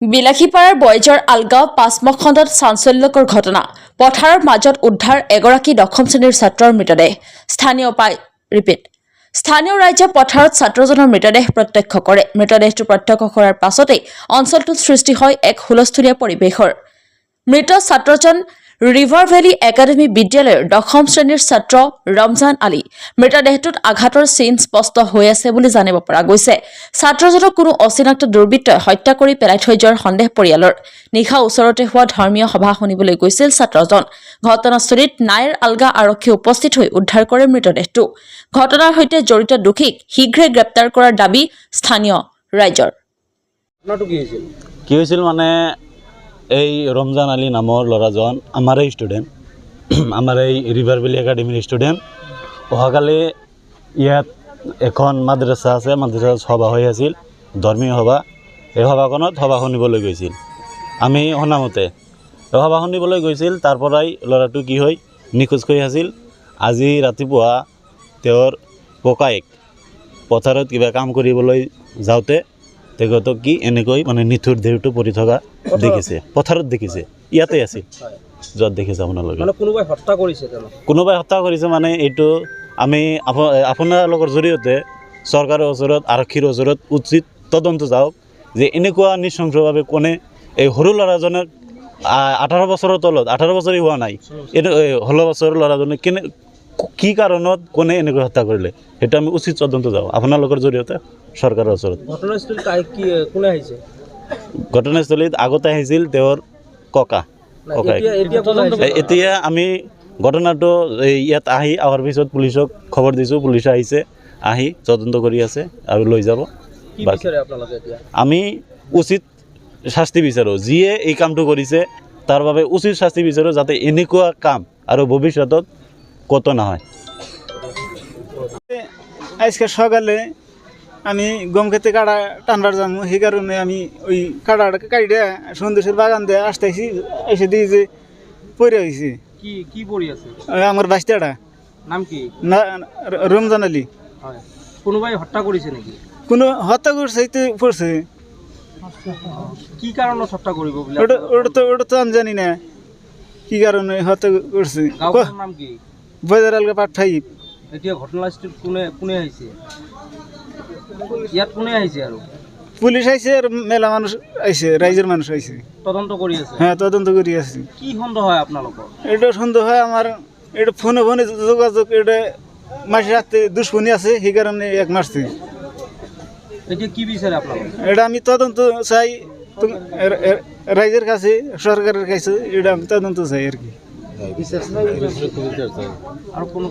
বিলাসীপাৰাৰ বয়জৰ আলগাঁও পাঁচমখ খণ্ডত চাঞ্চল্যকৰ ঘটনা পথাৰৰ মাজত উদ্ধাৰ এগৰাকী দশম শ্ৰেণীৰ ছাত্ৰৰ মৃতদেহ স্থানীয় ৰাইজে পথাৰত ছাত্ৰজনৰ মৃতদেহ প্ৰত্যক্ষ কৰে মৃতদেহটো প্ৰত্যক্ষ কৰাৰ পাছতেই অঞ্চলটোত সৃষ্টি হয় এক হুলস্থুলীয়া পৰিৱেশৰ মৃত ছাত্ৰজন ৰিভাৰ ভেলী একাডেমী বিদ্যালয়ৰ দশম শ্ৰেণীৰ ছাত্ৰ ৰমজান আলী মৃতদেহটোত আঘাতৰ চিন স্পষ্ট হৈ আছে বুলি জানিব পৰা গৈছে ছাত্ৰজনক কোনো অচিনাক্ত দুৰ্বৃত্তই হত্যা কৰি পেলাই থৈ যোৱাৰ সন্দেহ পৰিয়ালৰ নিশা ওচৰতে হোৱা ধৰ্মীয় সভা শুনিবলৈ গৈছিল ছাত্ৰজন ঘটনাস্থলীত নাইৰ আলগা আৰক্ষী উপস্থিত হৈ উদ্ধাৰ কৰে মৃতদেহটো ঘটনাৰ সৈতে জড়িত দোষীক শীঘ্ৰে গ্ৰেপ্তাৰ কৰাৰ দাবী স্থানীয় ৰাইজৰ কি হৈছিল মানে এই ৰমজান আলী নামৰ ল'ৰাজন আমাৰে ষ্টুডেণ্ট আমাৰ এই ৰিভাৰ ভেলী একাডেমীৰ ষ্টুডেণ্ট অহাকালি ইয়াত এখন মাদ্ৰাছা আছে মাদ্ৰাছাত সভা হৈ আছিল ধৰ্মীয় সভা এই সভাখনত সভা শুনিবলৈ গৈছিল আমি শুনামতে সভা শুনিবলৈ গৈছিল তাৰ পৰাই ল'ৰাটো কি হৈ নিখোজ হৈ আছিল আজি ৰাতিপুৱা তেওঁৰ ককায়েক পথাৰত কিবা কাম কৰিবলৈ যাওঁতে তেখেতক কি এনেকৈ মানে নিথুৰ দেহটো পৰি থকা দেখিছে পথাৰত দেখিছে ইয়াতে আছিল য'ত দেখিছে আপোনালোকে কোনোবাই হত্যা কৰিছে মানে এইটো আমি আপোনালোকৰ জৰিয়তে চৰকাৰৰ ওচৰত আৰক্ষীৰ ওচৰত উচিত তদন্ত যাওক যে এনেকুৱা নৃশংসভাৱে কোনে এই সৰু ল'ৰাজনক 18 বছৰৰ তলত 18 বছৰেই হোৱা নাই এইটো 16 বছৰৰ ল'ৰাজনে কি কাৰণত কোনে এনেকৈ হত্যা কৰিলে সেইটো আমি উচিত তদন্ত যাওঁ আপোনালোকৰ জৰিয়তে চৰকাৰৰ ওচৰত ঘটনাস্থলীত আগতে আহিছিল তেওঁৰ ককাই এতিয়া আমি ঘটনাটো ইয়াত অহাৰ পিছত পুলিচক খবৰ দিছোঁ পুলিচ আহিছে আহি তদন্ত কৰি আছে আৰু লৈ যাব আমি উচিত শাস্তি বিচাৰোঁ যিয়ে এই কামটো কৰিছে তাৰ বাবে উচিত শাস্তি বিচাৰোঁ যাতে এনেকুৱা কাম আৰু ভৱিষ্যতত কত না হয় আজকে সকালে আমি গম খেতে কাটা টানবার যাবো সেই কারণে আমি ওই কাটাটা কাটিটা সন্দেশের বাগান দিয়ে আসতেছি এসে দিয়ে যে পড়ে হয়েছে কি পড়ে আছে আমার বাচ্চাটা নাম কি না রমজান আলী কোনোবাই হত্যা করেছে নাকি কোনো হত্যা করছে তো পড়ছে কি কারণে হত্যা করিব বলে ওটা তো আমি জানি না কি কারণে হত্যা করছে গাঁওর নাম কি বয়জার আলগা পাট ফাইভ এতিয়া ঘটনাস্থলীত কোনে আহিছে ইয়াত কোনে আহিছে আৰু পুলিশ আইছে আৰ মেলা মানুষ আইছে ৰাইজেৰ মানুষ আইছে তদন্ত কৰি আছে হ্যাঁ তদন্ত কৰি আছে কি সন্দেহ হয় আপোনালোকৰ এটা সন্দেহ হয় আমাৰ এটা ফোনে যোগাযোগ এটা মাসে ৰাখতে দুশ্মনী আছে সেই কাৰণে এক মাৰছে এতিয়া কি বিচাৰে আপোনালোক এটা আমি তদন্ত চাই ৰাইজেৰ কাছে সৰকাৰেৰ কাছে এটা আমি তদন্ত চাই আৰ কি আৰু কোনো